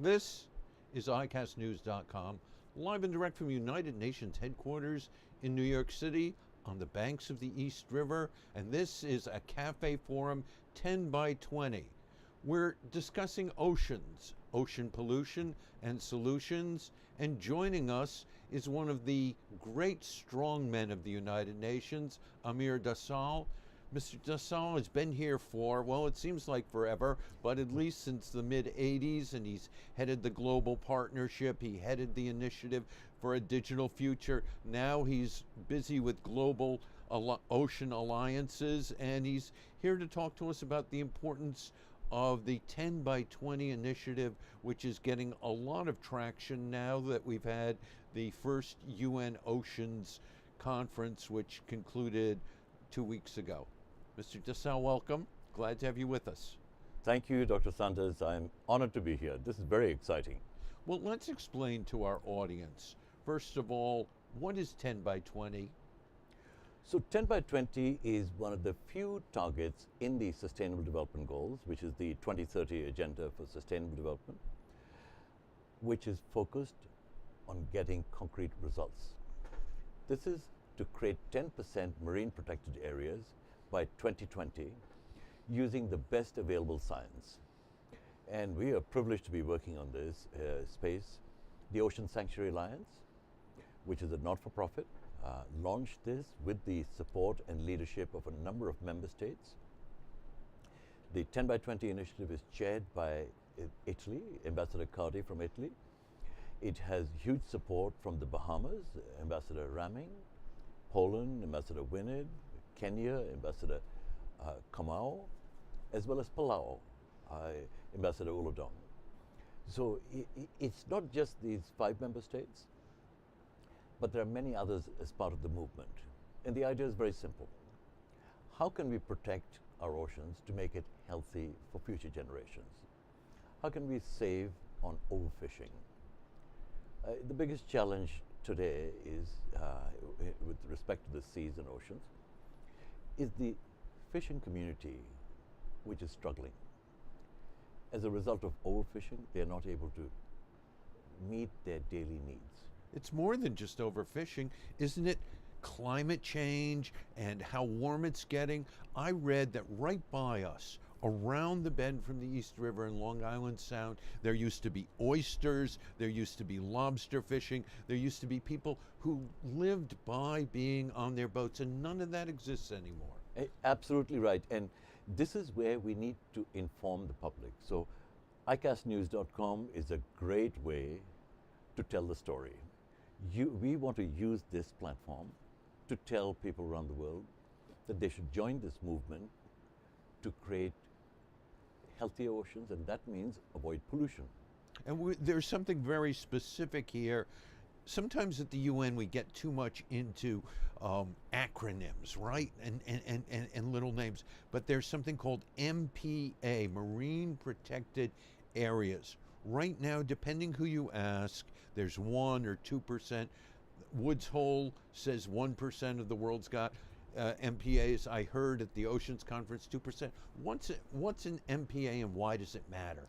This is ICASTnews.com, live and direct from United Nations headquarters in New York City on the banks of the East River, and this is a Cafe Forum 10 by 20. We're discussing oceans, ocean pollution and solutions, and joining us is one of the great strongmen of the United Nations, Amir Dassal. Mr. Dassal has been here for, well, it seems like forever, but at least since the mid-'80s, and he's headed the global partnership. He headed the initiative for a digital future. Now he's busy with global ocean alliances, and he's here to talk to us about the importance of the 10 by 20 initiative, which is getting a lot of traction now that we've had the first UN Oceans Conference, which concluded 2 weeks ago. Mr. Dassal, welcome. Glad to have you with us. Thank you, Dr. Sanders. I'm honored to be here. This is very exciting. Well, let's explain to our audience, first of all, what is 10 by 20? So 10 by 20 is one of the few targets in the Sustainable Development Goals, which is the 2030 Agenda for Sustainable Development, which is focused on getting concrete results. This is to create 10% marine protected areas by 2020 using the best available science. And we are privileged to be working on this space. The Ocean Sanctuary Alliance, which is a not-for-profit, launched this with the support and leadership of a number of member states. The 10 by 20 initiative is chaired by Italy, Ambassador Cardi from Italy. It has huge support from the Bahamas, Ambassador Raming, Poland, Ambassador Winid, Kenya, Ambassador Kamau, as well as Palau, Ambassador Uludong. So it's not just these 5 member states, but there are many others as part of the movement. And the idea is very simple. How can we protect our oceans to make it healthy for future generations? How can we save on overfishing? The biggest challenge today is, with respect to the seas and oceans, is the fishing community, which is struggling. As a result of overfishing, they're not able to meet their daily needs. It's more than just overfishing, isn't it? Climate change and how warm it's getting. I read that right by us, around the bend from the East River in Long Island Sound, there used to be oysters, there used to be lobster fishing, there used to be people who lived by being on their boats, and none of that exists anymore. Absolutely right. And this is where we need to inform the public. So ICASTnews.com is a great way to tell the story. We want to use this platform to tell people around the world that they should join this movement to create healthier oceans, and that means avoid pollution. And there's something very specific here. Sometimes at the UN we get too much into acronyms, right? And little names. But there's something called MPA, Marine Protected Areas. Right now, depending who you ask, there's 1 or 2%. Woods Hole says 1% of the world's got MPAs. I heard at the Oceans Conference 2%. What's an MPA and why does it matter?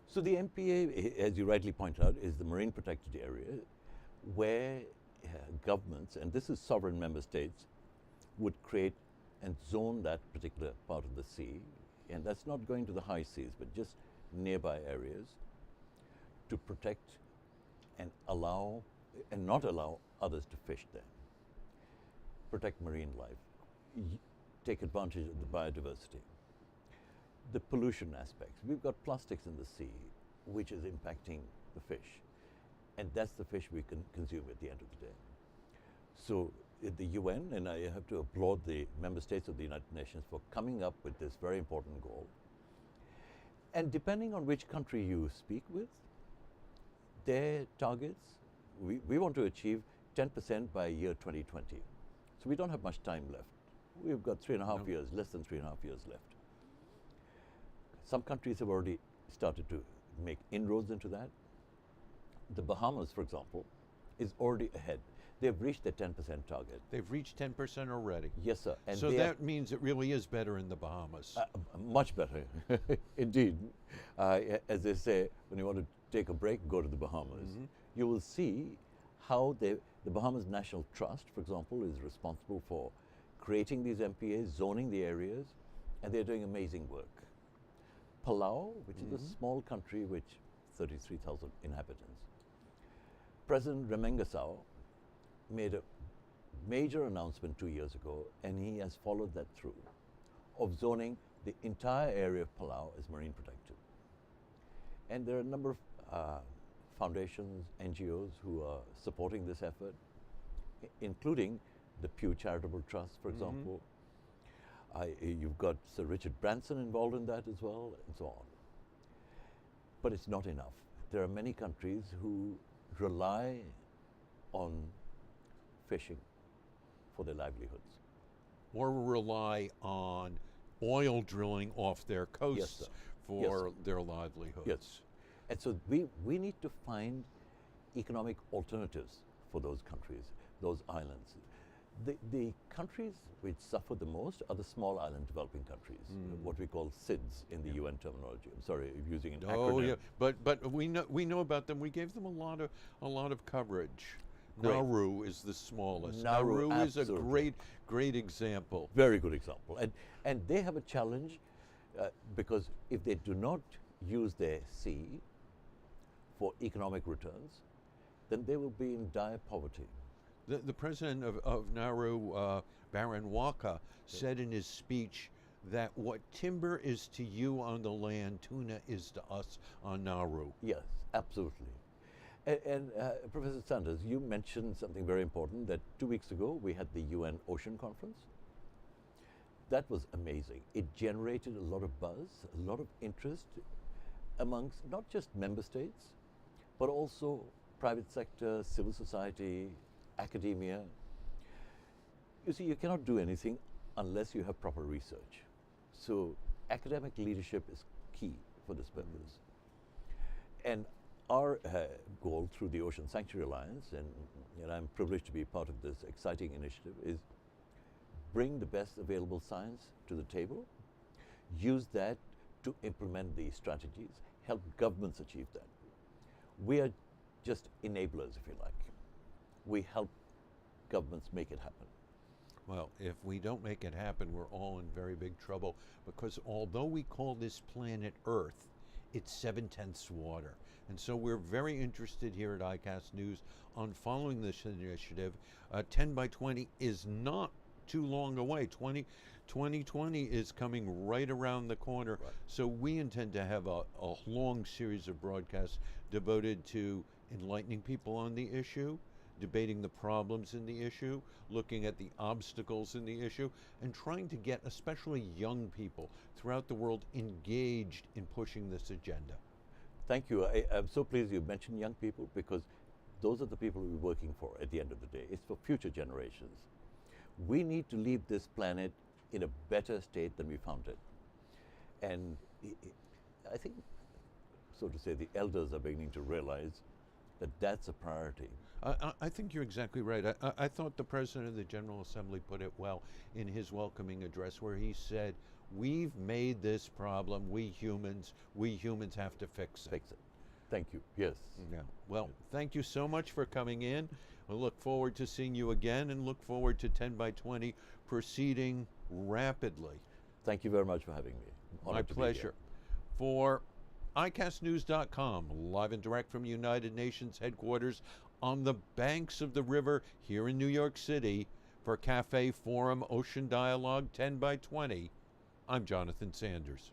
So the MPA, as you rightly point out, is the Marine Protected Area where governments, and this is sovereign member states, would create and zone that particular part of the sea, and that's not going to the high seas, but just nearby areas, to protect and allow and not allow others to fish there. Protect marine life, take advantage of the biodiversity. The pollution aspects. We've got plastics in the sea, which is impacting the fish. And that's the fish we can consume at the end of the day. So at the UN, and I have to applaud the member states of the United Nations for coming up with this very important goal. And depending on which country you speak with, their targets, we want to achieve 10% by year 2020. So we don't have much time left. We've got 3.5 years, less than 3.5 years left. Some countries have already started to make inroads into that. The Bahamas, for example, is already ahead. They've reached their 10% target. They've reached 10% already. Yes, sir. And so that means it really is better in the Bahamas. Much better, indeed. As they say, when you want to take a break, go to the Bahamas. You will see how the Bahamas National Trust, for example, is responsible for creating these MPAs, zoning the areas, and they're doing amazing work. Palau, which is a small country with 33,000 inhabitants, President Remengesau made a major announcement 2 years ago, and he has followed that through, of zoning the entire area of Palau as marine protected. And there are a number of foundations, NGOs who are supporting this effort, including the Pew Charitable Trust, for example. You've got Sir Richard Branson involved in that as well, and so on. But it's not enough. There are many countries who rely on fishing for their livelihoods. Or rely on oil drilling off their coasts for their livelihoods. Yes. And so we need to find economic alternatives for those countries, those islands. The countries which suffer the most are the small island developing countries, what we call SIDS in the UN terminology. I'm sorry, I'm using an acronym. Oh yeah, but we know about them. We gave them a lot of coverage. Great. Nauru is the smallest. Nauru is a absolutely. great example. Very good example. And they have a challenge because if they do not use their sea for economic returns, then they will be in dire poverty. The president of Nauru, Baron Waka, said in his speech that what timber is to you on the land, tuna is to us on Nauru. Yes, absolutely. And Professor Sanders, you mentioned something very important, that 2 weeks ago we had the UN Ocean Conference. That was amazing. It generated a lot of buzz, a lot of interest amongst not just member states, but also private sector, civil society, academia. You see, you cannot do anything unless you have proper research. So academic leadership is key for this purpose. And our goal through the Ocean Sanctuary Alliance, and I'm privileged to be part of this exciting initiative, is bring the best available science to the table, use that to implement these strategies, help governments achieve that. We are just enablers, if you like. We help governments make it happen. Well, if we don't make it happen, we're all in very big trouble, because although we call this planet Earth, it's 7/10 water. And so we're very interested here at ICAST News on following this initiative. 10 by 20 is not too long away. 2020 is coming right around the corner. Right. So we intend to have a long series of broadcasts devoted to enlightening people on the issue, debating the problems in the issue, looking at the obstacles in the issue, and trying to get especially young people throughout the world engaged in pushing this agenda. Thank you. I'm so pleased you mentioned young people, because those are the people we're working for at the end of the day. It's for future generations. We need to leave this planet in a better state than we found it. And I think, so to say, the elders are beginning to realize that that's a priority. I think you're exactly right. I thought the President of the General Assembly put it well in his welcoming address, where he said, we've made this problem, we humans have to fix it. Fix it. Thank you. Yes. Yeah. Well, thank you so much for coming in. We'll look forward to seeing you again, and look forward to 10 by 20 proceeding rapidly. Thank you very much for having me. My pleasure. For ICASTnews.com, live and direct from United Nations headquarters on the banks of the river here in New York City, for Cafe Forum Ocean Dialogue 10 by 20, I'm Jonathan Sanders.